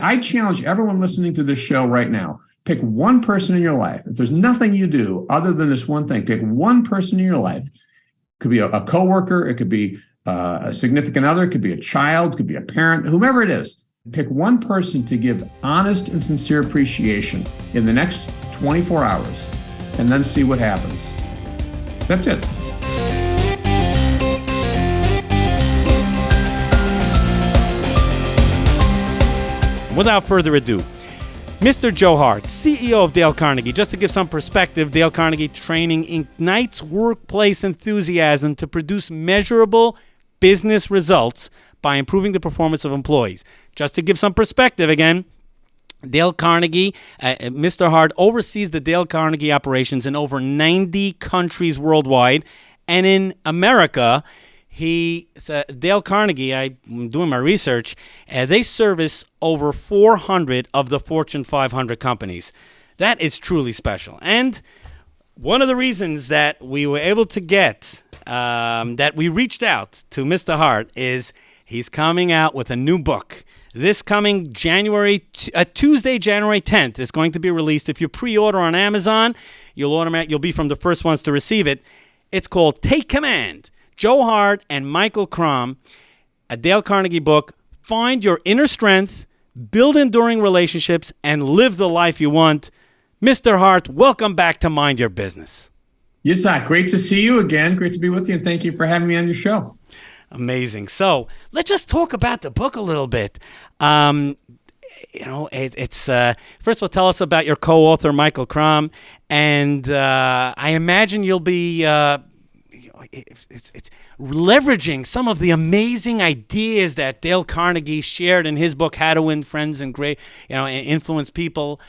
I challenge everyone listening to this show right now. Pick one person in your life. If there's nothing you do other than this one thing, pick one person in your life. It could be a coworker. It could be a significant other. It could be a child. It could be a parent, whomever it is. Pick one person to give honest and sincere appreciation in the next 24 hours, and then see what happens. That's it. Without further ado, Mr. Joe Hart, CEO of Dale Carnegie. Just to give some perspective, Dale Carnegie Training ignites workplace enthusiasm to produce measurable business results by improving the performance of employees. Just to give some perspective again, Dale Carnegie, Mr. Hart oversees the Dale Carnegie operations in over 90 countries worldwide. And in America, Dale Carnegie, I'm doing my research, they service over 400 of the Fortune 500 companies. That is truly special. And one of the reasons that we were able to get, that we reached out to Mr. Hart is he's coming out with a new book. This coming Tuesday, January 10th, is going to be released. If you pre-order on Amazon, you'll be from the first ones to receive it. It's called Take Command. Joe Hart and Michael Crom, a Dale Carnegie book. Find your inner strength, build enduring relationships, and live the life you want. Mr. Hart, welcome back to Mind Your Business. Yitzchok, great to see you again. Great to be with you, and thank you for having me on your show. Amazing. So let's just talk about the book a little bit. It's first of all, tell us about your co-author, Michael Crom, and I imagine you'll be it's leveraging some of the amazing ideas that Dale Carnegie shared in his book, How to Win Friends and and Influence People,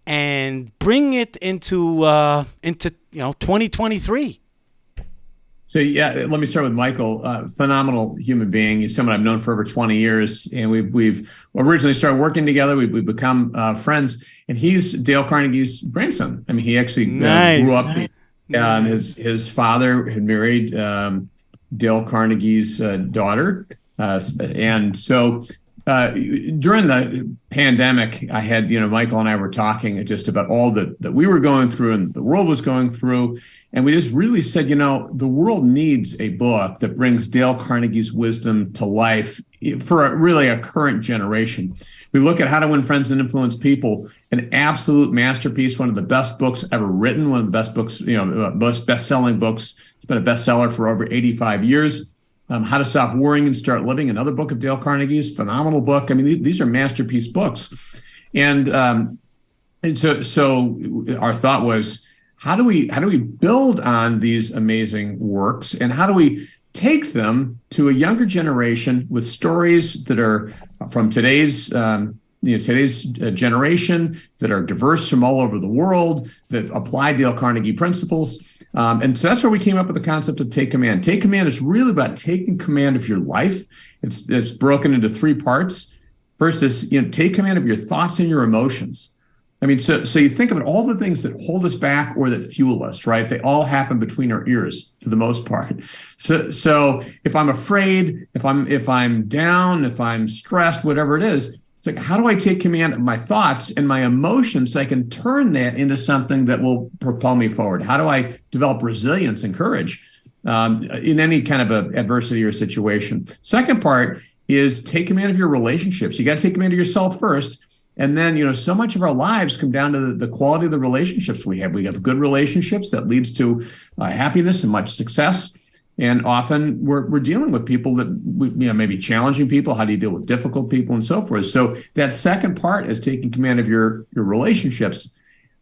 and bring it into 2023. So, let me start with Michael. Phenomenal human being. He's someone I've known for over 20 years, and we've originally started working together. We've become friends, and he's Dale Carnegie's grandson. I mean, he actually grew up. His father had married Dale Carnegie's daughter, and so during the pandemic, I had Michael and I were talking just about all that we were going through and the world was going through. And we just really said, the world needs a book that brings Dale Carnegie's wisdom to life for a current generation. We look at How to Win Friends and Influence People, an absolute masterpiece, one of the best books ever written, one of the best books, most best-selling books. It's been a bestseller for over 85 years. How to Stop Worrying and Start Living, another book of Dale Carnegie's, phenomenal book. I mean, these are masterpiece books. And so our thought was, how do we build on these amazing works, and how do we take them to a younger generation with stories that are from today's generation, that are diverse from all over the world, that apply Dale Carnegie principles. And so that's where we came up with the concept of Take Command. Take Command is really about taking command of your life. It's broken into three parts. First is, take command of your thoughts and your emotions. I mean, so you think about all the things that hold us back or that fuel us, right? They all happen between our ears for the most part. So if I'm afraid, if I'm down, if I'm stressed, whatever it is, it's like, how do I take command of my thoughts and my emotions so I can turn that into something that will propel me forward? How do I develop resilience and courage in any kind of a adversity or situation? Second part is take command of your relationships. You got to take command of yourself first. And then, so much of our lives come down to the quality of the relationships we have. We have good relationships that leads to happiness and much success. And often we're dealing with people that, maybe challenging people. How do you deal with difficult people and so forth? So that second part is taking command of your relationships.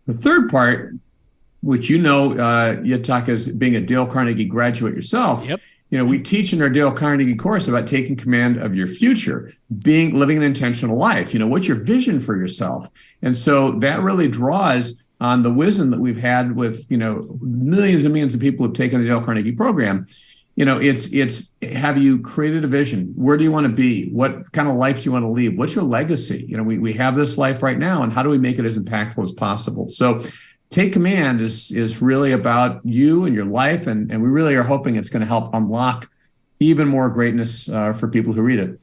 The third part, which Yitzchok, as being a Dale Carnegie graduate yourself, yep. We teach in our Dale Carnegie course about taking command of your future, living an intentional life. What's your vision for yourself? And so that really draws on the wisdom that we've had with, millions and millions of people who've taken the Dale Carnegie program. It's have you created a vision? Where do you want to be? What kind of life do you want to lead? What's your legacy? We have this life right now, and how do we make it as impactful as possible? So Take Command is really about you and your life, and we really are hoping it's going to help unlock even more greatness for people who read it.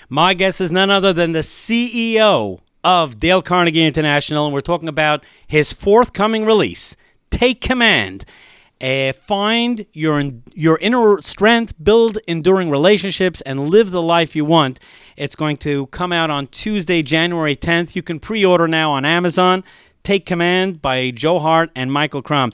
My guest is none other than the CEO of Dale Carnegie International, and we're talking about his forthcoming release, Take Command. Find your inner strength, build enduring relationships, and live the life you want. It's going to come out on Tuesday, January 10th. You can pre-order now on Amazon. Take Command by Joe Hart and Michael Crum.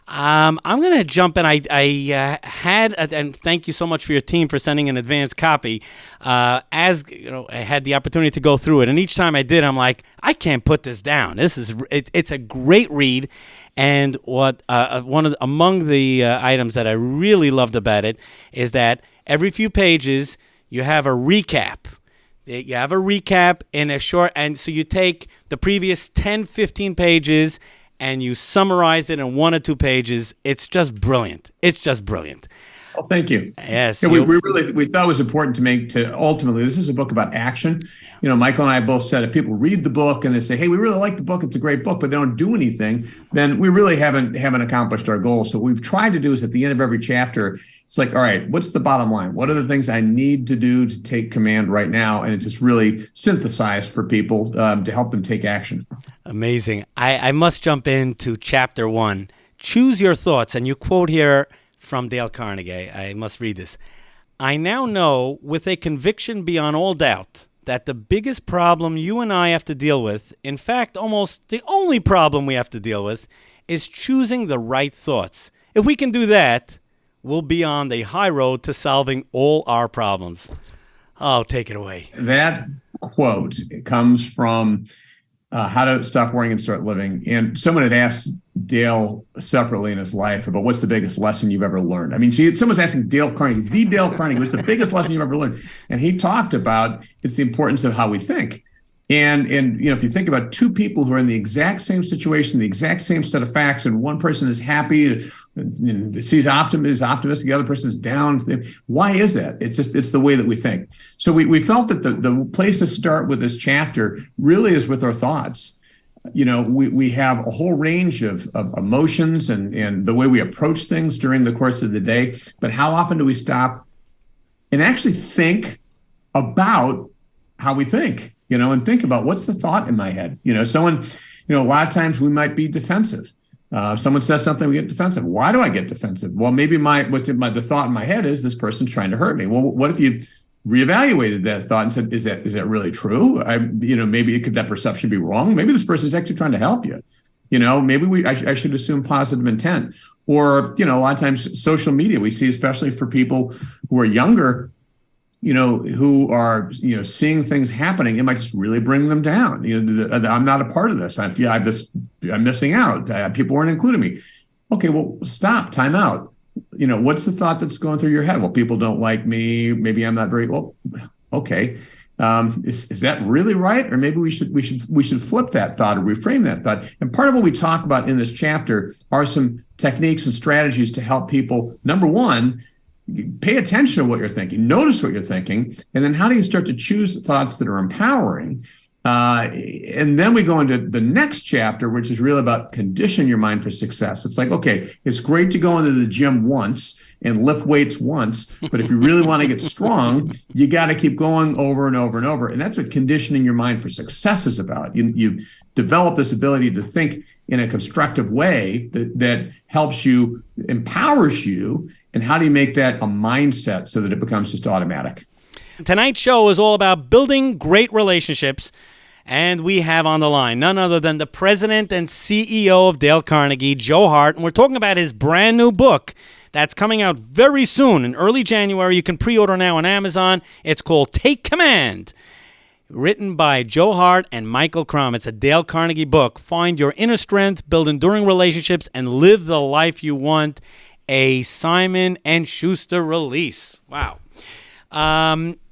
I'm going to jump in. I and thank you so much for your team for sending an advance copy. As you know, I had the opportunity to go through it, and each time I did, I'm like, I can't put this down. It's a great read, and what among the items that I really loved about it is that every few pages you have a recap. You have a recap in a short, and so you take the previous 10, 15 pages and you summarize it in 1 or 2 pages. It's just brilliant. It's just brilliant. Well, thank you. Yes. Yeah, we thought it was important to ultimately, this is a book about action. You know, Michael and I both said if people read the book and they say, hey, we really like the book, it's a great book, but they don't do anything, then we really haven't accomplished our goal. So what we've tried to do is at the end of every chapter, it's like, all right, what's the bottom line? What are the things I need to do to take command right now? And it's just really synthesized for people to help them take action. Amazing. I must jump into chapter 1. Choose your thoughts. And you quote here from Dale Carnegie. I must read this. I now know with a conviction beyond all doubt that the biggest problem you and I have to deal with, in fact, almost the only problem we have to deal with, is choosing the right thoughts. If we can do that, we'll be on the high road to solving all our problems. Oh, take it away. That quote comes from How to Stop Worrying and Start Living. And someone had asked Dale separately in his life about what's the biggest lesson you've ever learned. I mean, someone's asking Dale Carnegie, the Dale Carnegie, what's the biggest lesson you've ever learned? And he talked about it's the importance of how we think. And you know, if you think about two people who are in the exact same situation, the exact same set of facts, and one person is happy and sees optimistic, the other person is down. Why is that? It's the way that we think. So we felt that the place to start with this chapter really is with our thoughts. You know, we have a whole range of emotions and the way we approach things during the course of the day. But how often do we stop and actually think about how we think? You know, and think about what's the thought in my head. You know, a lot of times we might be defensive. Someone says something, we get defensive. Why do I get defensive? Well, maybe the thought in my head is this person's trying to hurt me. Well, what if you reevaluated that thought and said, is that really true? Maybe could that perception be wrong? Maybe this person is actually trying to help you. You know, maybe I should assume positive intent. Or, you know, a lot of times social media we see, especially for people who are younger, you know, who are, you know, seeing things happening, it might just really bring them down. You know, I'm not a part of this. I'm missing out. People weren't including me. Okay, well, stop, time out. You know, what's the thought that's going through your head? Well, people don't like me. Maybe I'm not very well. Okay, is that really right? Or maybe we should flip that thought or reframe that thought. And part of what we talk about in this chapter are some techniques and strategies to help people. Number one, pay attention to what you're thinking, notice what you're thinking, and then how do you start to choose thoughts that are empowering? And then we go into the next chapter, which is really about condition your mind for success. It's like, okay, it's great to go into the gym once and lift weights once, but if you really want to get strong, you got to keep going over and over and over. And that's what conditioning your mind for success is about. You develop this ability to think in a constructive way that helps you, empowers you. And how do you make that a mindset so that it becomes just automatic? Tonight's show is all about building great relationships. And we have on the line none other than the president and CEO of Dale Carnegie, Joe Hart. And we're talking about his brand new book that's coming out very soon in early January. You can pre-order now on Amazon. It's called Take Command, written by Joe Hart and Michael Crum. It's a Dale Carnegie book. Find your inner strength, build enduring relationships, and live the life you want. A Simon & Schuster release. Wow.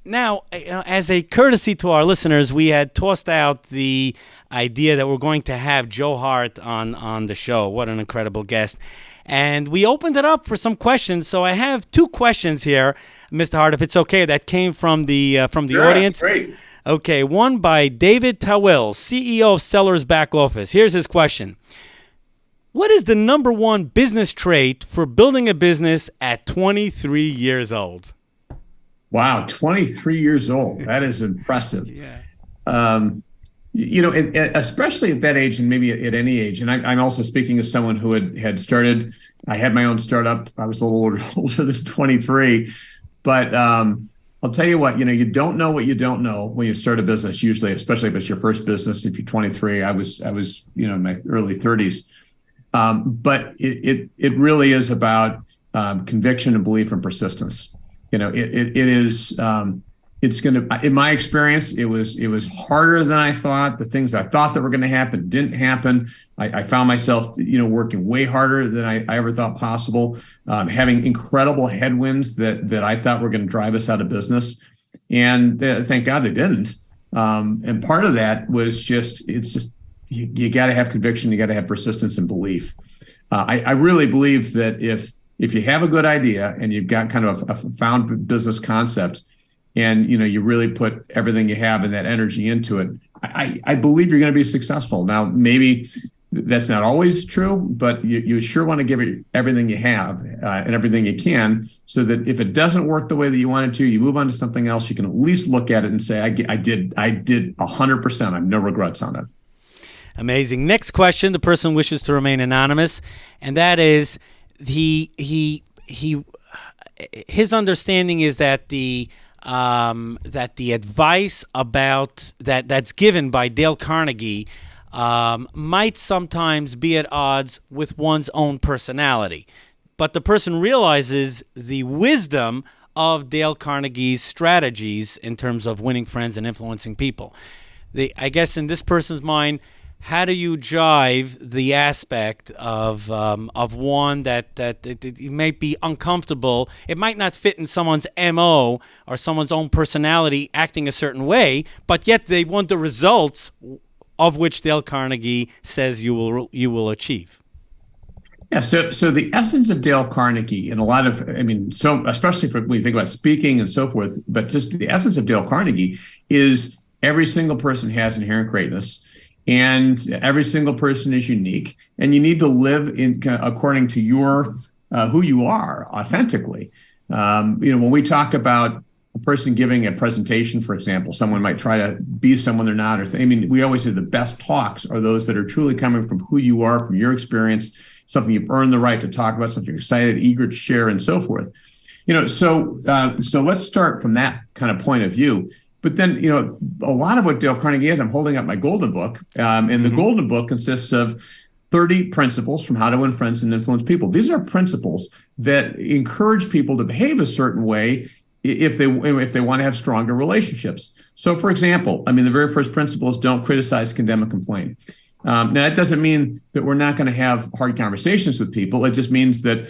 Now, as a courtesy to our listeners, we had tossed out the idea that we're going to have Joe Hart on the show. What an incredible guest. And we opened it up for some questions. So I have 2 questions here, Mr. Hart, if it's okay, that came from the audience. That's great. Okay, one by David Tawil, CEO of Sellers Back Office. Here's his question. What is the number one business trait for building a business at 23 years old? Wow, 23 years old. That is impressive. Yeah. Especially at that age, and maybe at any age. And I'm also speaking as someone who had started. I had my own startup. I was a little older than 23, but I'll tell you what. You don't know what you don't know when you start a business. Usually, especially if it's your first business. If you're 23, I was in my early 30s. But it really is about conviction and belief and persistence. It is. It's going to, in my experience, it was harder than I thought. The things I thought that were going to happen didn't happen. I found myself, working way harder than I ever thought possible, having incredible headwinds that I thought were going to drive us out of business. And thank God they didn't. And part of that was you got to have conviction, you got to have persistence and belief. I really believe that if you have a good idea and you've got kind of a found business concept, and you really put everything you have and that energy into it, I believe you're going to be successful. Now, maybe that's not always true, but you sure want to give it everything you have and everything you can, so that if it doesn't work the way that you wanted to, you move on to something else. You can at least look at it and say, I did 100%. I have no regrets on it. Amazing. Next question. The person wishes to remain anonymous, and that is his understanding is that the advice about that's given by Dale Carnegie might sometimes be at odds with one's own personality. But the person realizes the wisdom of Dale Carnegie's strategies in terms of winning friends and influencing people. I guess in this person's mind, how do you jive the aspect of one that it may be uncomfortable? It might not fit in someone's MO or someone's own personality acting a certain way, but yet they want the results of which Dale Carnegie says you will achieve. Yeah, so the essence of Dale Carnegie, and a lot of, so especially when you think about speaking and so forth, but just the essence of Dale Carnegie is every single person has inherent greatness. And every single person is unique, and you need to live according to your who you are authentically. When we talk about a person giving a presentation, for example, someone might try to be someone they're not. We always say the best talks are those that are truly coming from who you are, from your experience, something you've earned the right to talk about, something you're excited, eager to share, and so forth. So let's start from that kind of point of view. But then, a lot of what Dale Carnegie is, I'm holding up my golden book, and the golden book consists of 30 principles from how to win friends and influence people. These are principles that encourage people to behave a certain way if they want to have stronger relationships. So, for example, the very first principle is don't criticize, condemn, and complain. Now, that doesn't mean that we're not going to have hard conversations with people. It just means that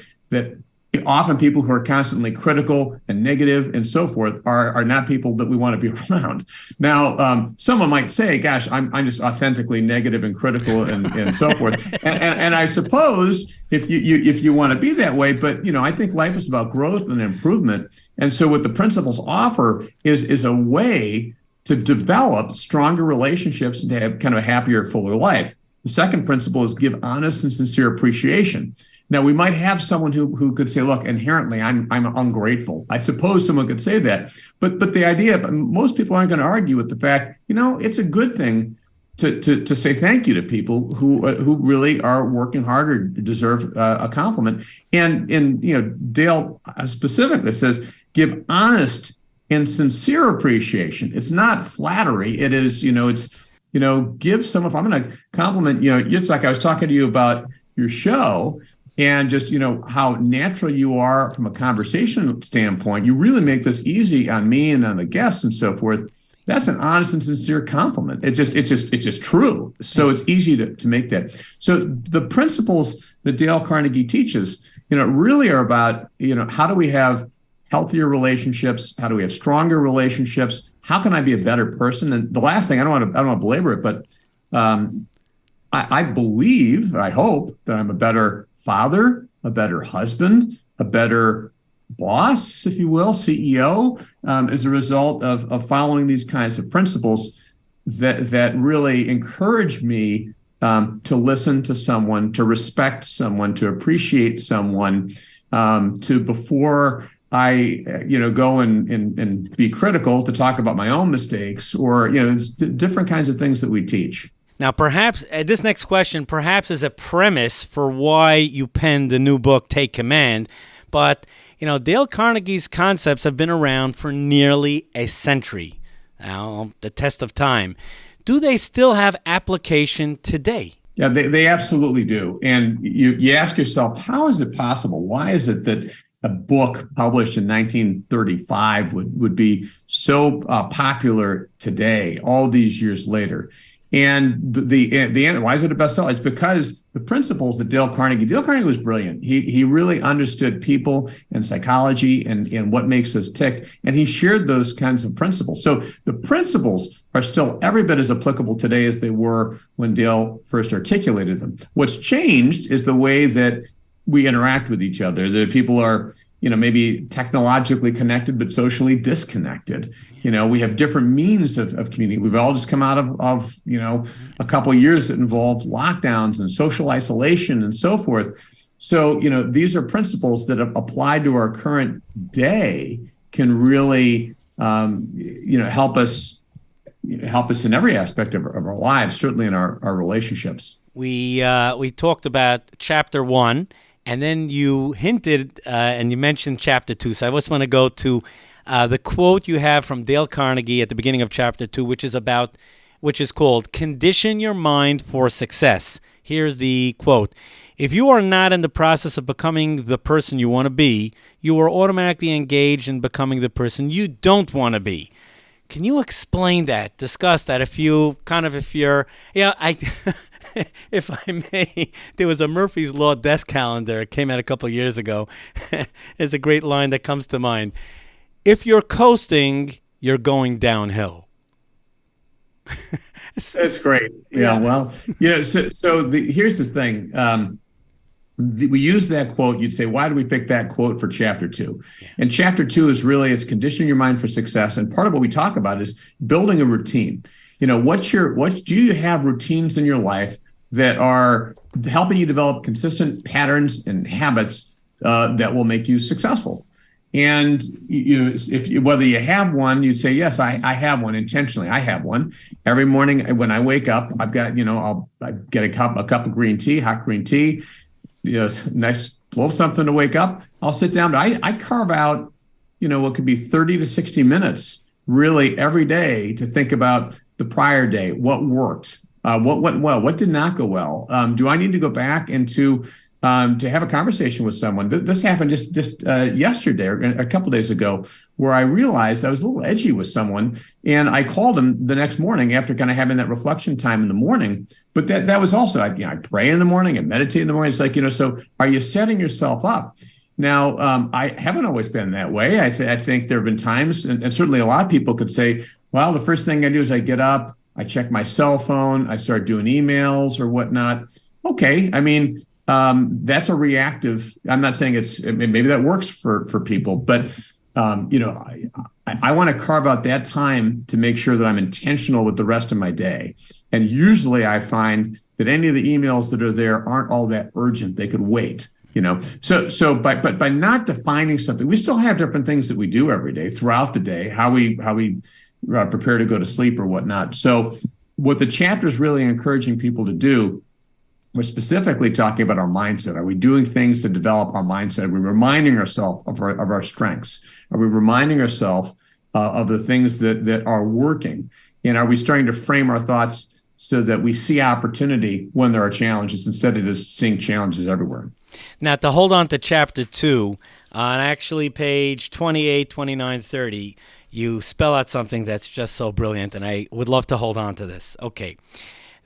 often people who are constantly critical and negative and so forth are not people that we want to be around. Now, someone might say, gosh, I'm just authentically negative and critical and so forth. And I suppose if you want to be that way, but I think life is about growth and improvement. And so what the principles offer is a way to develop stronger relationships and to have kind of a happier, fuller life. The second principle is give honest and sincere appreciation. Now, we might have someone who could say, look, inherently, I'm ungrateful. I suppose someone could say that. But the idea, most people aren't going to argue with the fact, it's a good thing to say thank you to people who really are working hard or deserve a compliment. And Dale specifically says, give honest and sincere appreciation. It's not flattery. It is, give someone, if I'm going to compliment, Yitzchok, I was talking to you about your show, and just, how natural you are from a conversation standpoint. You really make this easy on me and on the guests and so forth. That's an honest and sincere compliment. It's just true. So it's easy to make that. So the principles that Dale Carnegie teaches, really are about, how do we have healthier relationships? How do we have stronger relationships? How can I be a better person? And the last thing, I don't want to belabor it, but I believe, I hope that I'm a better father, a better husband, a better boss, if you will, CEO, as a result of following these kinds of principles that really encourage me to listen to someone, to respect someone, to appreciate someone, to before I go and be critical to talk about my own mistakes, or it's different kinds of things that we teach. Now, perhaps this next question perhaps is a premise for why you penned the new book, Take Command. But, Dale Carnegie's concepts have been around for nearly a century. Now, the test of time. Do they still have application today? Yeah, they absolutely do. And you ask yourself, how is it possible? Why is it that a book published in 1935 would be so popular today, all these years later? And the why is it a bestseller? It's because the principles that Dale Carnegie was brilliant. He really understood people and psychology and what makes us tick. And he shared those kinds of principles. So the principles are still every bit as applicable today as they were when Dale first articulated them. What's changed is the way that we interact with each other. The people are, maybe technologically connected, but socially disconnected. We have different means of communicating. We've all just come out of a couple of years that involved lockdowns and social isolation and so forth. So, these are principles that apply to our current day can really, help us in every aspect of our lives, certainly in our relationships. We talked about chapter 1. And then you hinted and you mentioned chapter 2. So I just want to go to the quote you have from Dale Carnegie at the beginning of chapter 2, which is called "Condition Your Mind for Success." Here's the quote: "If you are not in the process of becoming the person you want to be, you are automatically engaged in becoming the person you don't want to be." Can you explain that? Discuss that. If you're, if I may, there was a Murphy's Law desk calendar. It came out a couple of years ago. There's a great line that comes to mind. If you're coasting, you're going downhill. That's great. Yeah. Well, here's the thing. We use that quote. You'd say, why do we pick that quote for chapter 2? Yeah. And chapter 2 is really, it's conditioning your mind for success. And part of what we talk about is building a routine. Do you have routines in your life that are helping you develop consistent patterns and habits that will make you successul? And whether you have one, you'd say, yes, I have one intentionally. I have one every morning when I wake up. I've got, I get a cup of green tea, hot green tea, nice little something to wake up. I'll sit down. I carve out, what could be 30 to 60 minutes really every day to think about the prior day, what worked, what went well, what did not go well. Do I need to go back and to have a conversation with someone? This happened just yesterday or a couple of days ago, where I realized I was a little edgy with someone, and I called him the next morning after kind of having that reflection time in the morning. But that was also, I pray in the morning and meditate in the morning. It's like, so are you setting yourself up? Now, I haven't always been that way. I think there have been times, and certainly a lot of people could say, well, the first thing I do is I get up, I check my cell phone, I start doing emails or whatnot. Okay. I mean, that's a reactive. I'm not saying maybe that works for people, but I want to carve out that time to make sure that I'm intentional with the rest of my day. And usually I find that any of the emails that are there aren't all that urgent. They could wait. So by not defining something, we still have different things that we do every day throughout the day, how we prepare to go to sleep or whatnot. So what the chapter is really encouraging people to do, we're specifically talking about our mindset. Are we doing things to develop our mindset? Are we reminding ourselves of our strengths? Are we reminding ourselves of the things that are working? And are we starting to frame our thoughts so that we see opportunity when there are challenges instead of just seeing challenges everywhere? Now, to hold on to chapter 2, on actually page 28, 29, 30, you spell out something that's just so brilliant, and I would love to hold on to this. Okay.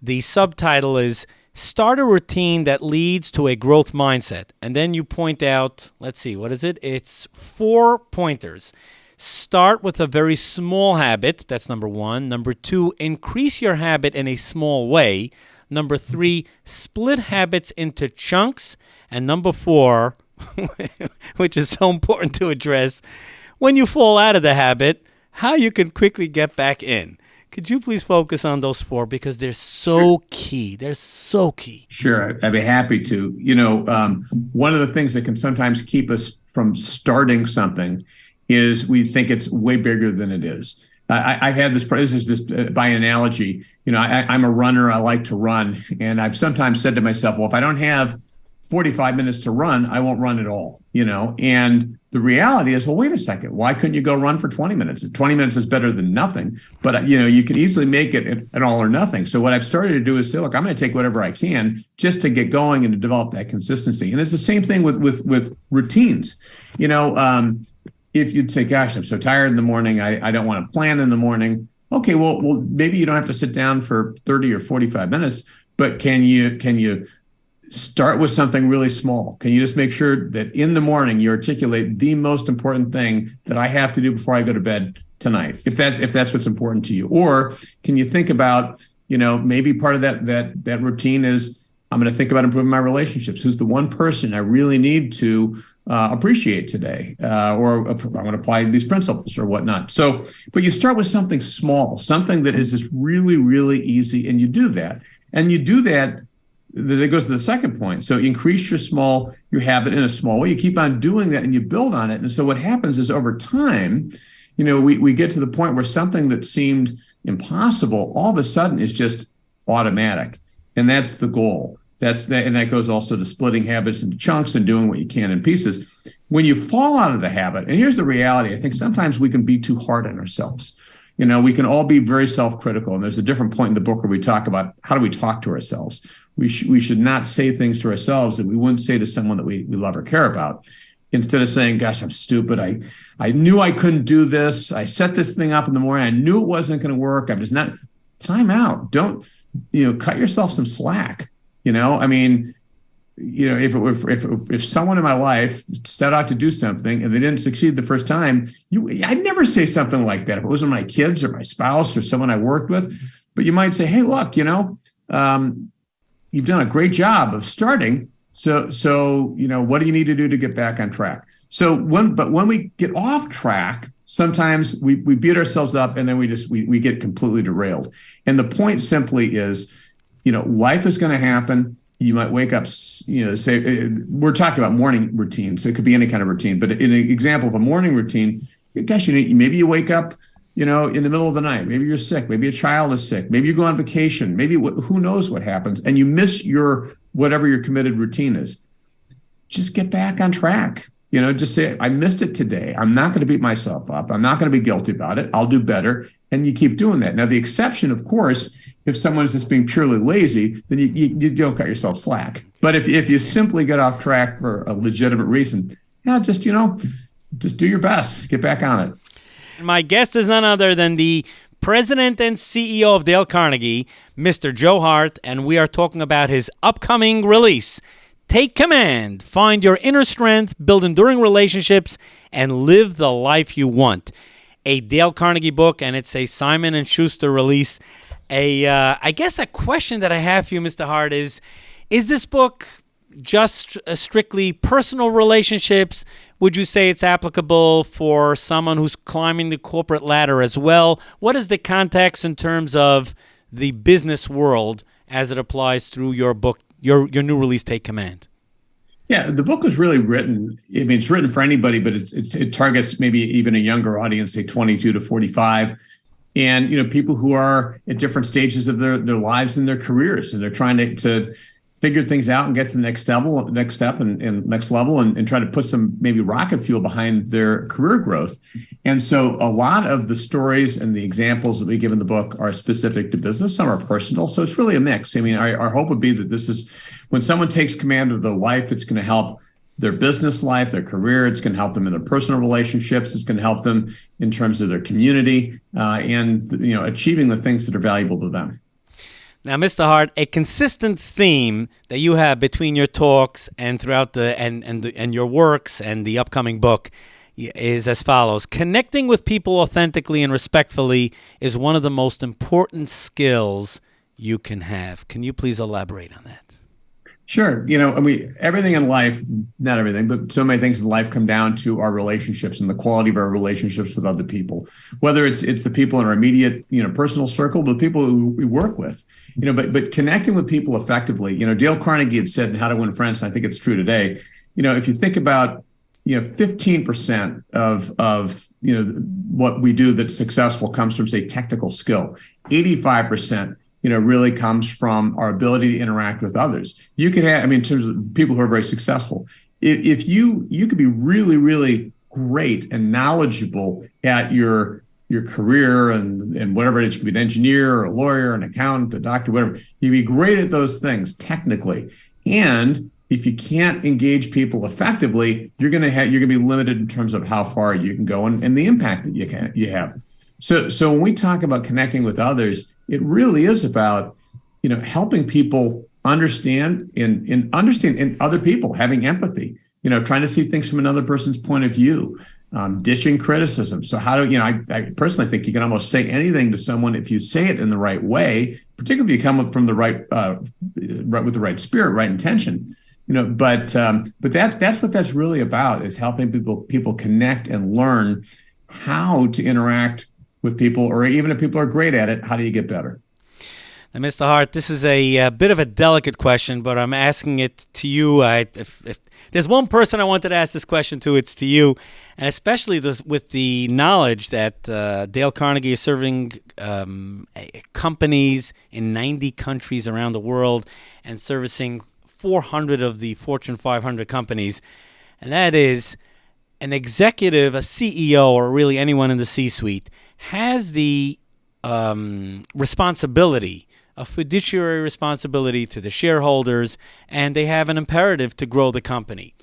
The subtitle is Start a Routine That Leads to a Growth Mindset. And then you point out, let's see, what is it? It's 4 pointers. Start with a very small habit. That's number 1. Number 2, increase your habit in a small way. Number 3, split habits into chunks. And number 4, which is so important to address, when you fall out of the habit, how you can quickly get back in. Could you please focus on those 4 because they're so key. They're so key. Sure, I'd be happy to. One of the things that can sometimes keep us from starting something is we think it's way bigger than it is. I've had this is just by analogy. I'm a runner. I like to run. And I've sometimes said to myself, well, if I don't have 45 minutes to run, I won't run at all, and the reality is, well, wait a second, why couldn't you go run for 20 minutes? 20 minutes is better than nothing, but you can easily make it an all or nothing. So what I've started to do is say, look, I'm going to take whatever I can just to get going and to develop that consistency. And it's the same thing with routines. If you'd say, gosh, I'm so tired in the morning, I don't want to plan in the morning. Okay, well, maybe you don't have to sit down for 30 or 45 minutes, but can you start with something really small? Can you just make sure that in the morning you articulate the most important thing that I have to do before I go to bed tonight, if that's what's important to you? Or can you think about, maybe part of that routine is, I'm going to think about improving my relationships. Who's the one person I really need to appreciate today? Or I'm going to apply these principles or whatnot. So, but you start with something small, something that is just really, really easy. And you do that. That goes to the second point. So you increase your habit in a small way. You keep on doing that and you build on it. And so what happens is over time, we get to the point where something that seemed impossible all of a sudden is just automatic. And that's the goal. And that goes also to splitting habits into chunks and doing what you can in pieces. When you fall out of the habit, and here's the reality, I think sometimes we can be too hard on ourselves. We can all be very self-critical. And there's a different point in the book where we talk about how do we talk to ourselves. We should not say things to ourselves that we wouldn't say to someone that we love or care about. Instead of saying, gosh, I'm stupid. I knew I couldn't do this. I set this thing up in the morning. I knew it wasn't going to work. I'm just not. Time out. Don't, cut yourself some slack. If someone in my life set out to do something and they didn't succeed the first time, I'd never say something like that if it wasn't my kids or my spouse or someone I worked with. But you might say, hey, look, you've done a great job of starting. So what do you need to do to get back on track? So when we get off track, sometimes we beat ourselves up and then we get completely derailed. And the point simply is, life is going to happen. You might wake up, say, we're talking about morning routine, so it could be any kind of routine. But in an example of a morning routine, gosh, maybe you wake up, in the middle of the night. Maybe you're sick. Maybe a child is sick. Maybe you go on vacation. Maybe who knows what happens, and you miss whatever your committed routine is. Just get back on track. Just say, I missed it today. I'm not going to beat myself up. I'm not going to be guilty about it. I'll do better. And you keep doing that. Now, the exception, of course, if someone's just being purely lazy, then you don't cut yourself slack. But if you simply get off track for a legitimate reason, just do your best. Get back on it. My guest is none other than the President and CEO of Dale Carnegie, Mr. Joe Hart, and we are talking about his upcoming release, Take Command. Find your inner strength, build enduring relationships, and live the life you want. A Dale Carnegie book, and it's a Simon & Schuster release. I guess a question that I have for you, Mr. Hart, is this book just strictly personal relationships? Would you say it's applicable for someone who's climbing the corporate ladder as well? What is the context in terms of the business world as it applies through your book, your new release, Take Command? Yeah, the book was really written. It's written for anybody, but it targets maybe even a younger audience, say 22 to 45. And, people who are at different stages of their lives and their careers, and they're trying to figure things out and get to the next step and next level and try to put some maybe rocket fuel behind their career growth. And so a lot of the stories and the examples that we give in the book are specific to business. Some are personal. So it's really a mix. Our hope would be that this is when someone takes command of their life, it's going to help their business life, their career. It's going to help them in their personal relationships. It's going to help them in terms of their community and achieving the things that are valuable to them. Now, Mr. Hart, a consistent theme that you have between your talks and throughout and your works and the upcoming book is as follows: connecting with people authentically and respectfully is one of the most important skills you can have. Can you please elaborate on that? Sure. I mean, everything in life, not everything, but so many things in life come down to our relationships and the quality of our relationships with other people, whether it's the people in our immediate, personal circle, the people who we work with, but connecting with people effectively. Dale Carnegie had said in How to Win Friends, and I think it's true today, if you think about, 15% of what we do that's successful comes from, say, technical skill. 85%, really comes from our ability to interact with others. You can have, in terms of people who are very successful, if you could be really, really great and knowledgeable at your career and whatever it is, you could be an engineer or a lawyer, an accountant, a doctor, whatever. You'd be great at those things technically. And if you can't engage people effectively, you're going to be limited in terms of how far you can go and the impact that you have. So when we talk about connecting with others, it really is about, helping people understand and understand other people, having empathy, trying to see things from another person's point of view, ditching criticism. So how do, I personally think you can almost say anything to someone if you say it in the right way, particularly if you come up from the right with the right spirit, right intention. But that's what that's really about, is helping people connect and learn how to interact with people, or even if people are great at it, how do you get better? Now, Mr. Hart, this is a bit of a delicate question, but I'm asking it to you. If there's one person I wanted to ask this question to, it's to you, and especially with the knowledge that Dale Carnegie is serving companies in 90 countries around the world and servicing 400 of the Fortune 500 companies, and that is an executive, a CEO, or really anyone in the C-suite has the responsibility, a fiduciary responsibility to the shareholders, and they have an imperative to grow the company.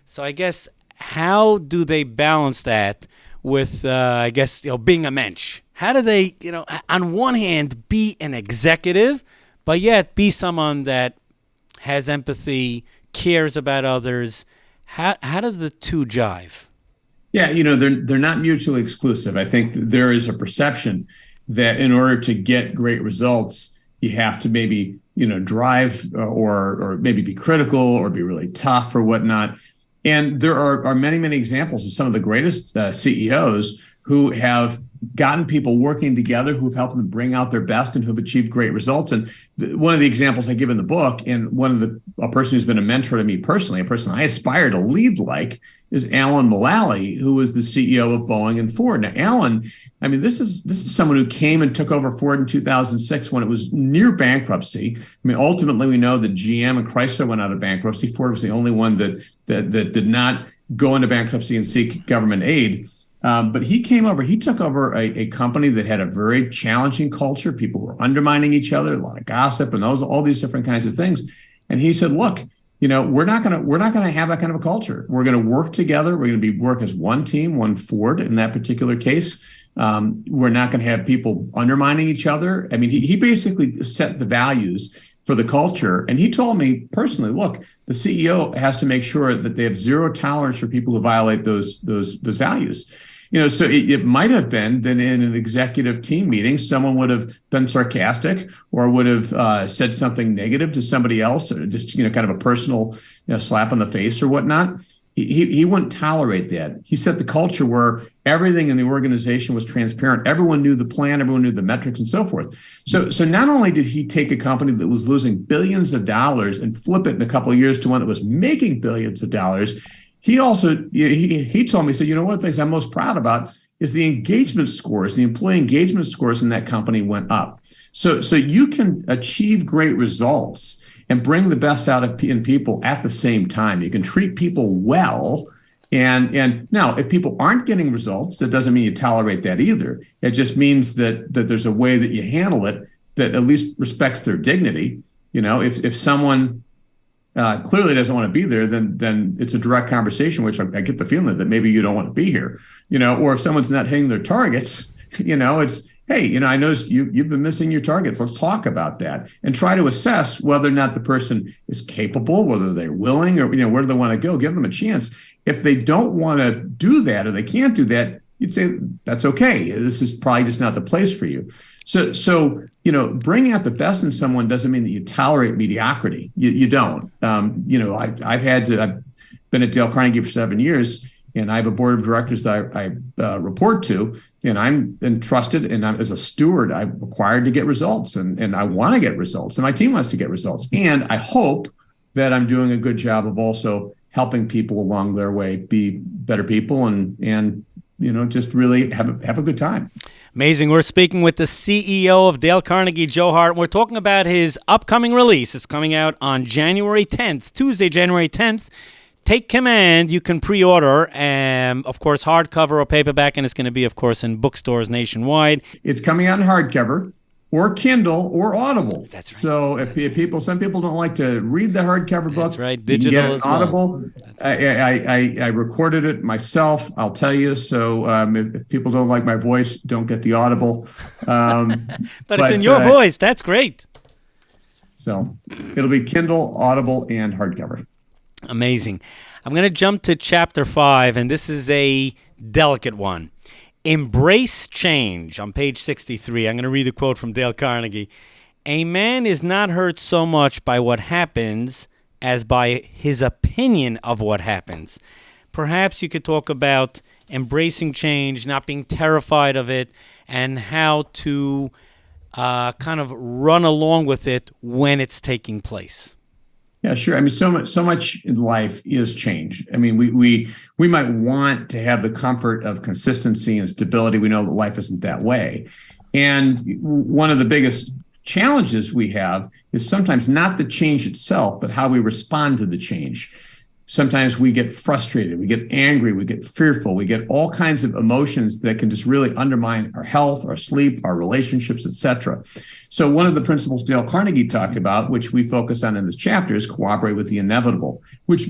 So I guess, how do they balance that with, being a mensch? How do they, on one hand, be an executive, but yet be someone that has empathy, cares about others? How do the two jive? Yeah, they're not mutually exclusive. I think there is a perception that in order to get great results, you have to maybe, drive or maybe be critical or be really tough or whatnot. And there are many, many examples of some of the greatest CEOs who have gotten people working together, who've helped them bring out their best and who've achieved great results. And one of the examples I give in the book, and a person who's been a mentor to me personally, a person I aspire to lead like, is Alan Mulally, who was the CEO of Boeing and Ford. Now, Alan, this is someone who came and took over Ford in 2006 when it was near bankruptcy. Ultimately, we know that GM and Chrysler went out of bankruptcy. Ford was the only one that did not go into bankruptcy and seek government aid. But he came over, he took over a company that had a very challenging culture. People were undermining each other, a lot of gossip and all these different kinds of things. And he said, look, we're not going to have that kind of a culture. We're going to work together. We're going to work as one team, one Ford in that particular case. We're not going to have people undermining each other. He basically set the values for the culture. And he told me personally, look, the CEO has to make sure that they have zero tolerance for people who violate those values. So it might have been that in an executive team meeting, someone would have been sarcastic or would have said something negative to somebody else, or just, kind of a personal slap on the face or whatnot. He wouldn't tolerate that. He set the culture where everything in the organization was transparent. Everyone knew the plan, everyone knew the metrics and so forth. So not only did he take a company that was losing billions of dollars and flip it in a couple of years to one that was making billions of dollars, he also, he told me, so one of the things I'm most proud about is the engagement scores, the employee engagement scores in that company went up. So you can achieve great results and bring the best out in people at the same time. You can treat people well. And now, if people aren't getting results, that doesn't mean you tolerate that either. It just means that there's a way that you handle it that at least respects their dignity. If someone clearly doesn't want to be there, then it's a direct conversation, which I get the feeling that maybe you don't want to be here. Or if someone's not hitting their targets, it's, hey, I noticed you've been missing your targets. Let's talk about that and try to assess whether or not the person is capable, whether they're willing, or where do they want to go. Give them a chance. If they don't want to do that or they can't do that, you'd say that's okay. This is probably just not the place for you. So bringing out the best in someone doesn't mean that you tolerate mediocrity. You don't. I've been at Dale Carnegie for 7 years, and I have a board of directors that I report to, and I'm entrusted, and as a steward, I'm required to get results, and I want to get results, and my team wants to get results, and I hope that I'm doing a good job of also helping people along their way be better people, and just really have a good time. Amazing. We're speaking with the CEO of Dale Carnegie, Joe Hart. We're talking about his upcoming release. It's coming out on January 10th, Tuesday, January 10th. Take Command. You can pre-order, of course, hardcover or paperback, and it's going to be, of course, in bookstores nationwide. It's coming out in hardcover, or Kindle, or Audible. That's right. So some people don't like to read the hardcover book. That's right. Digital you can get it as well. Audible. Right. I recorded it myself, I'll tell you. So if people don't like my voice, don't get the Audible. But it's in your voice. That's great. So it'll be Kindle, Audible, and hardcover. Amazing. I'm going to jump to chapter 5, and this is a delicate one. Embrace change. On page 63, I'm going to read a quote from Dale Carnegie. A man is not hurt so much by what happens as by his opinion of what happens. Perhaps you could talk about embracing change, not being terrified of it, and how to kind of run along with it when it's taking place. Yeah, sure. I mean, so much in life is change. I mean, we might want to have the comfort of consistency and stability. We know that life isn't that way. And one of the biggest challenges we have is sometimes not the change itself, but how we respond to the change. Sometimes we get frustrated, we get angry, we get fearful, we get all kinds of emotions that can just really undermine our health, our sleep, our relationships, etc. So one of the principles Dale Carnegie talked about, which we focus on in this chapter, is cooperate with the inevitable, which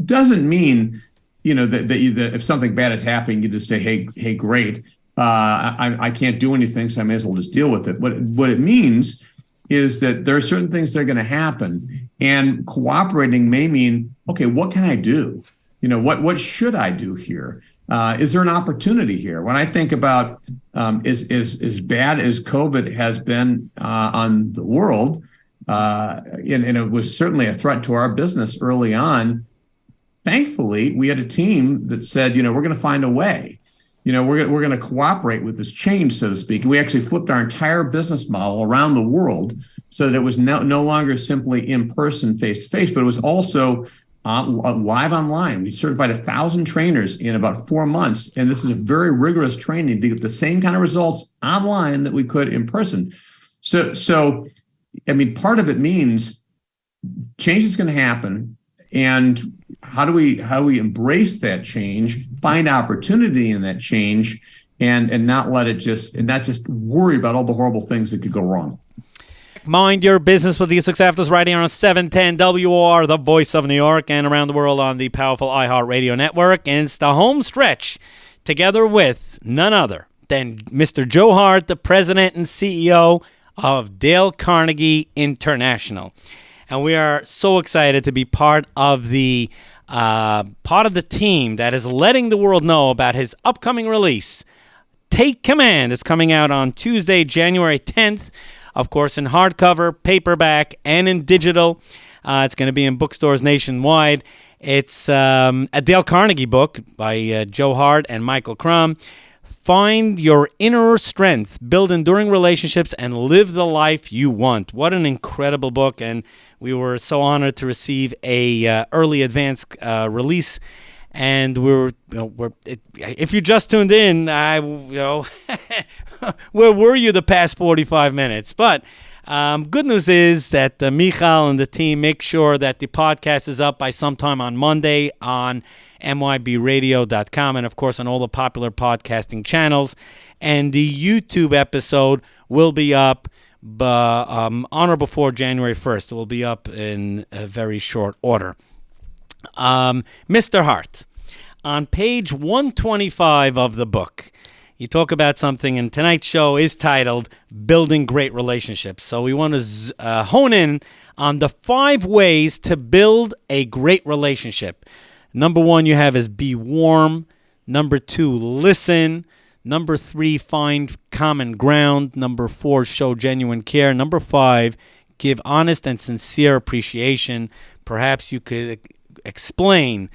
doesn't mean, that if something bad is happening, you just say, hey, great, I can't do anything, so I may as well just deal with it. What it means is that there are certain things that are going to happen, and cooperating may mean, okay, what can I do? What should I do here? Is there an opportunity here? When I think about as bad as COVID has been on the world, and it was certainly a threat to our business early on, thankfully, we had a team that said, we're going to find a way. We're going to cooperate with this change, so to speak. And we actually flipped our entire business model around the world so that it was no longer simply in person, face to face, but it was also live online. We certified 1,000 trainers in about 4 months. And this is a very rigorous training to get the same kind of results online that we could in person. So I mean, part of it means change is going to happen. And how do we embrace that change, find opportunity in that change, and not let it not just worry about all the horrible things that could go wrong. Mind Your Business with Yitzchok Saftlas right here on 710 WOR, the voice of New York, and around the world on the powerful iHeartRadio network. And it's the home stretch together with none other than Mr. Joe Hart, the president and CEO of Dale Carnegie International. And we are so excited to be part of the team that is letting the world know about his upcoming release, Take Command. It's coming out on Tuesday, January 10th. Of course, in hardcover, paperback, and in digital. It's going to be in bookstores nationwide. It's a Dale Carnegie book by Joe Hart and Michael Crum. Find your inner strength, build enduring relationships, and live the life you want. What an incredible book, and we were so honored to receive a early advance release. And if you just tuned in, where were you the past 45 minutes? But good news is that Michal and the team make sure that the podcast is up by sometime on Monday on mybradio.com and, of course, on all the popular podcasting channels. And the YouTube episode will be up on or before January 1st. It will be up in a very short order. Mr. Hart, on page 125 of the book, you talk about something, and tonight's show is titled Building Great Relationships. So we want to hone in on the 5 ways to build a great relationship. Number 1 you have is be warm. Number 2, listen. Number 3, find common ground. Number 4, show genuine care. Number 5, give honest and sincere appreciation. Perhaps you could explain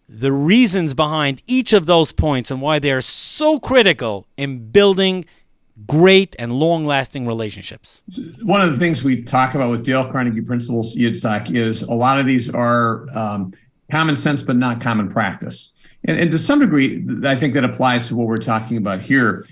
the reasons behind each of those points and why they are so critical in building great and long-lasting relationships. One of the things we talk about with Dale Carnegie principles, Yitzchok, is a lot of these are common sense but not common practice. And to some degree, I think that applies to what we're talking about here.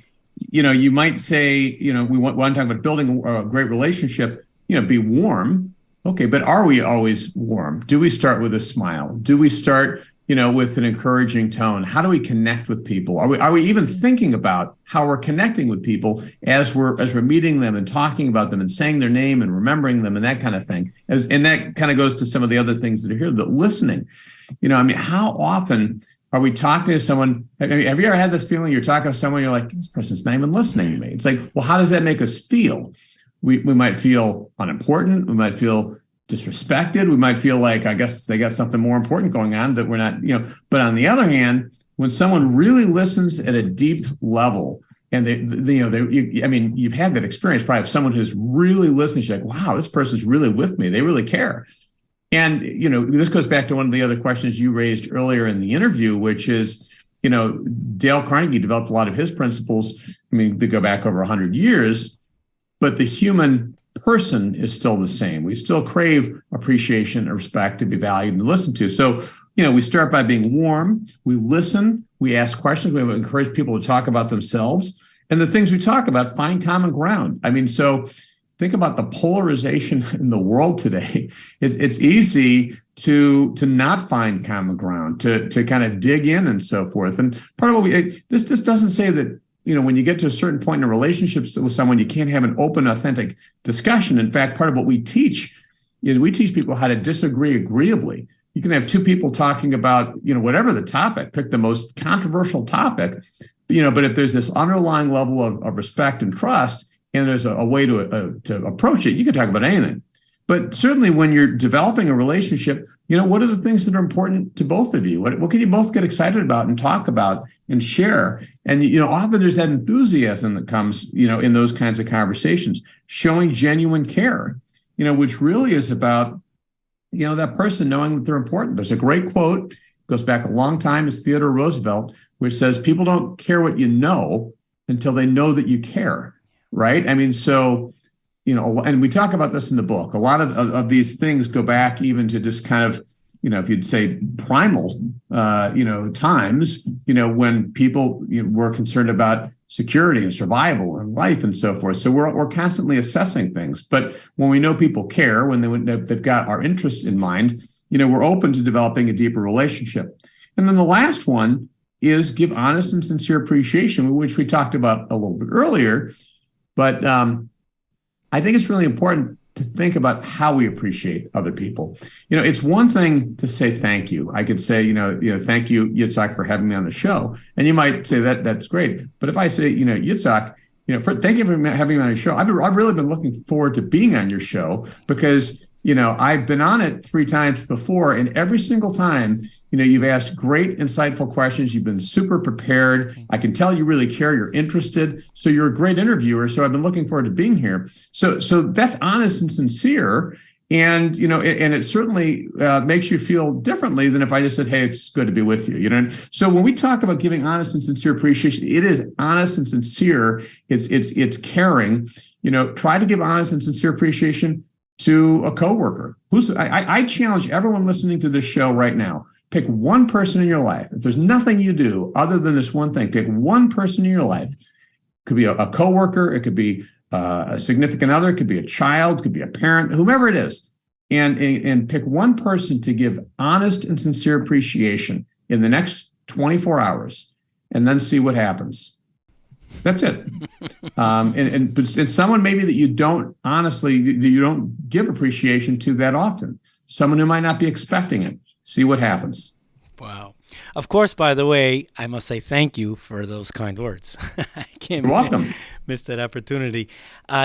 You might say, we want to talk about building a great relationship, be warm. Okay, but are we always warm? Do we start with a smile? Do we start with an encouraging tone? How do we connect with people? Are we even thinking about how we're connecting with people as we're meeting them and talking about them and saying their name and remembering them and that kind of thing? And that kind of goes to some of the other things that are here, the listening. How often are we talking to someone? Have you ever had this feeling you're talking to someone, you're like, this person's not even listening to me? It's like, well, how does that make us feel? We might feel unimportant. We might feel disrespected. We might feel like, I guess they got something more important going on that we're not, but on the other hand, when someone really listens at a deep level and you've had that experience probably of someone who's really listening, you're like, wow, this person's really with me. They really care. And, this goes back to one of the other questions you raised earlier in the interview, which is, Dale Carnegie developed a lot of his principles. They go back over 100 years, but the human person is still the same. We still crave appreciation and respect, to be valued and listened to. So, we start by being warm. We listen. We ask questions. We encourage people to talk about themselves. And the things we talk about, find common ground. So think about the polarization in the world today. It's easy to not find common ground, to kind of dig in and so forth. And part of what this doesn't say that, when you get to a certain point in a relationship with someone, you can't have an open, authentic discussion. In fact, part of what we teach is we teach people how to disagree agreeably. You can have two people talking about, whatever the topic, pick the most controversial topic, but if there's this underlying level of respect and trust, and there's a way to approach it, you can talk about anything. But certainly when you're developing a relationship, what are the things that are important to both of you? What can you both get excited about and talk about and share? And, often there's that enthusiasm that comes, in those kinds of conversations, showing genuine care, which really is about, that person knowing that they're important. There's a great quote, goes back a long time, it's Theodore Roosevelt, which says, people don't care what you know until they know that you care, right? And we talk about this in the book. A lot of these things go back even to just kind of, if you'd say primal, times, when people were concerned about security and survival and life and so forth. So we're constantly assessing things. But when we know people care, when they've got our interests in mind, we're open to developing a deeper relationship. And then the last one is give honest and sincere appreciation, which we talked about a little bit earlier. But I think it's really important to think about how we appreciate other people. It's one thing to say thank you. I could say, thank you, Yitzchok, for having me on the show. And you might say that's great. But if I say, Yitzchok, thank you for having me on your show. I've really been looking forward to being on your show because, I've been on it 3 times before, and every single time, you've asked great, insightful questions. You've been super prepared. I can tell you really care. You're interested. So you're a great interviewer. So I've been looking forward to being here. So that's honest and sincere. And, and it certainly makes you feel differently than if I just said, hey, it's good to be with you. So when we talk about giving honest and sincere appreciation, it is honest and sincere. It's caring. Try to give honest and sincere appreciation to a coworker. I challenge everyone listening to this show right now. Pick one person in your life. If there's nothing you do other than this one thing, pick one person in your life. It could be a coworker. It could be a significant other. It could be a child. It could be a parent, whomever it is. And pick one person to give honest and sincere appreciation in the next 24 hours and then see what happens. That's it. And someone maybe that you don't give appreciation to that often. Someone who might not be expecting it. See what happens. Wow. Of course, by the way, I must say thank you for those kind words. I can't You're welcome. miss that opportunity.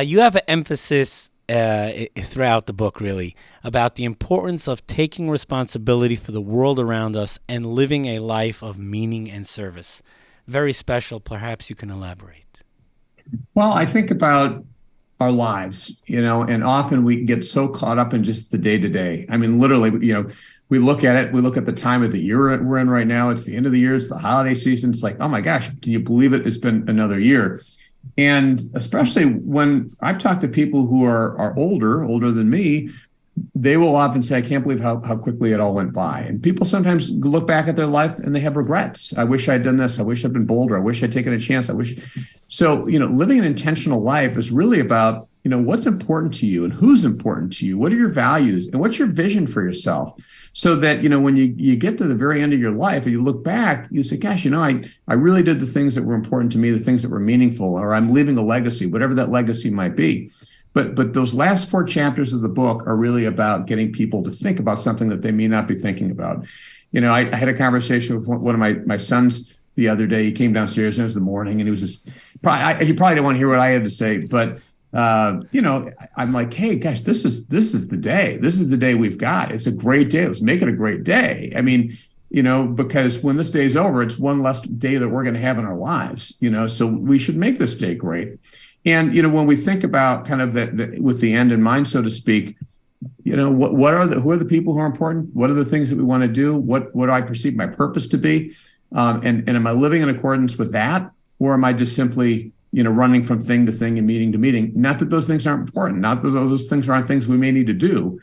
You have an emphasis throughout the book, really, about the importance of taking responsibility for the world around us and living a life of meaning and service. Very special. Perhaps you can elaborate. Well, I think about our lives, and often we get so caught up in just the day to day. I mean, literally, we look at it, we look at the time of the year we're in right now. It's the end of the year, it's the holiday season. It's like, oh my gosh, can you believe it? It's been another year. And especially when I've talked to people who are older than me, they will often say, I can't believe how quickly it all went by. And people sometimes look back at their life and they have regrets. I wish I'd done this. I wish I'd been bolder. I wish I'd taken a chance. So, living an intentional life is really about, what's important to you and who's important to you. What are your values and what's your vision for yourself? So that, when you get to the very end of your life and you look back, you say, gosh, I really did the things that were important to me, the things that were meaningful, or I'm leaving a legacy, whatever that legacy might be. But those last 4 chapters of the book are really about getting people to think about something that they may not be thinking about. I had a conversation with one of my sons the other day. He came downstairs and it was the morning and he was just he probably didn't want to hear what I had to say, but I'm like, hey, gosh, this is the day. This is the day we've got. It's a great day. Let's make it a great day. I mean, because when this day's over, it's one less day that we're going to have in our lives, so we should make this day great. And, when we think about kind of with the end in mind, so to speak, who are the people who are important? What are the things that we want to do? What do I perceive my purpose to be? And am I living in accordance with that? Or am I just simply, running from thing to thing and meeting to meeting? Not that those things aren't important. Not that those things aren't things we may need to do.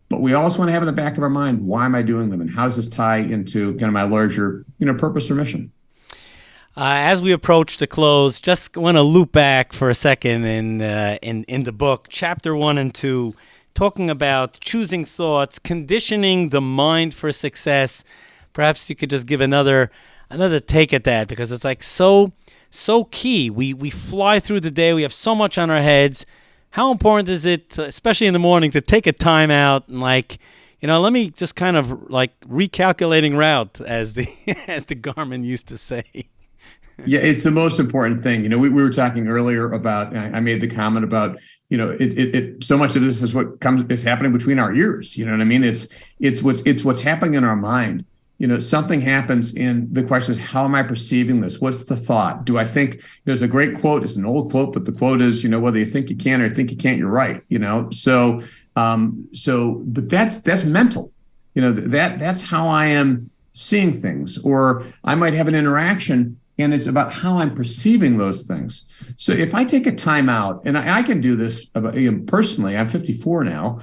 But we always want to have in the back of our mind, why am I doing them? And how does this tie into kind of my larger, purpose or mission? As we approach the close, just want to loop back for a second in the book, chapter 1 and 2, talking about choosing thoughts, conditioning the mind for success. Perhaps you could just give another take at that, because it's like so key. We fly through the day. We have so much on our heads. How important is it, especially in the morning, to take a time out and let me just kind of like recalculating route, as the Garmin used to say. Yeah, it's the most important thing. We were talking earlier about, I made the comment about, it so much of this is what is happening between our ears. You know what I mean? It's what's happening in our mind. Something happens and the question is, how am I perceiving this? What's the thought? Do I think, there's a great quote, it's an old quote, but the quote is, whether you think you can or think you can't, you're right. But that's mental. That's how I am seeing things. Or I might have an interaction and it's about how I'm perceiving those things. So if I take a time out, and I can do this personally, I'm 54 now.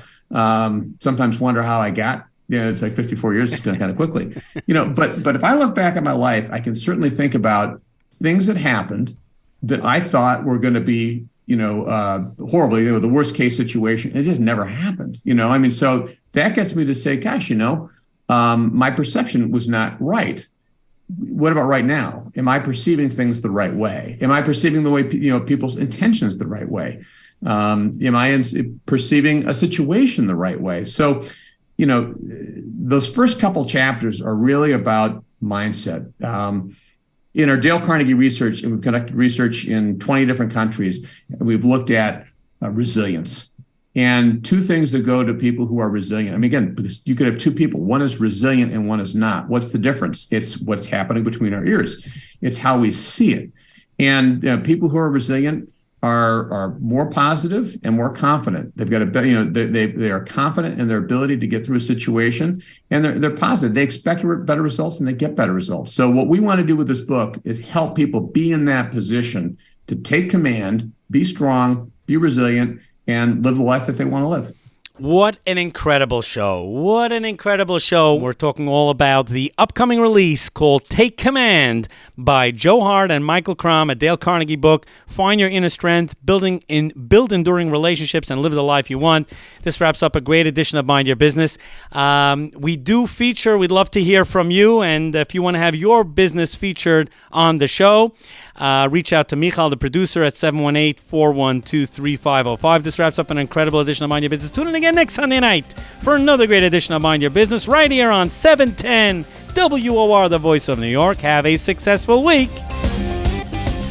Sometimes wonder how I got, it's like 54 years, it's going kind of quickly, but if I look back at my life, I can certainly think about things that happened that I thought were going to be, horribly, the worst case situation. It just never happened, so that gets me to say, gosh, my perception was not right. What about right now? Am I perceiving things the right way? Am I perceiving the way, people's intentions the right way? Am I perceiving a situation the right way? So, those first couple chapters are really about mindset. In our Dale Carnegie research, and we've conducted research in 20 different countries, we've looked at resilience. And 2 things that go to people who are resilient. I mean, again, because you could have 2 people. One is resilient and one is not. What's the difference? It's what's happening between our ears. It's how we see it. And people who are resilient are more positive and more confident. They've got they are confident in their ability to get through a situation, and they're positive. They expect better results and they get better results. So what we want to do with this book is help people be in that position to take command, be strong, be resilient, and live the life that they want to live. What an incredible show. What an incredible show. We're talking all about the upcoming release called Take Command by Joe Hart and Michael Crum, a Dale Carnegie book. Find your inner strength, build enduring relationships, and live the life you want. This wraps up a great edition of Mind Your Business. We'd love to hear from you, and if you want to have your business featured on the show, reach out to Michal, the producer, at 718-412-3505. This wraps up an incredible edition of Mind Your Business. Tune in again next Sunday night for another great edition of Mind Your Business right here on 710 WOR, the voice of New York. Have a successful week.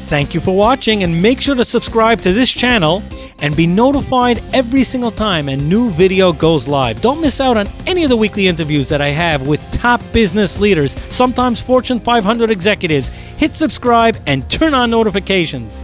Thank you for watching, and make sure to subscribe to this channel and be notified every single time a new video goes live. Don't miss out on any of the weekly interviews that I have with top business leaders, sometimes Fortune 500 executives. Hit subscribe and turn on notifications.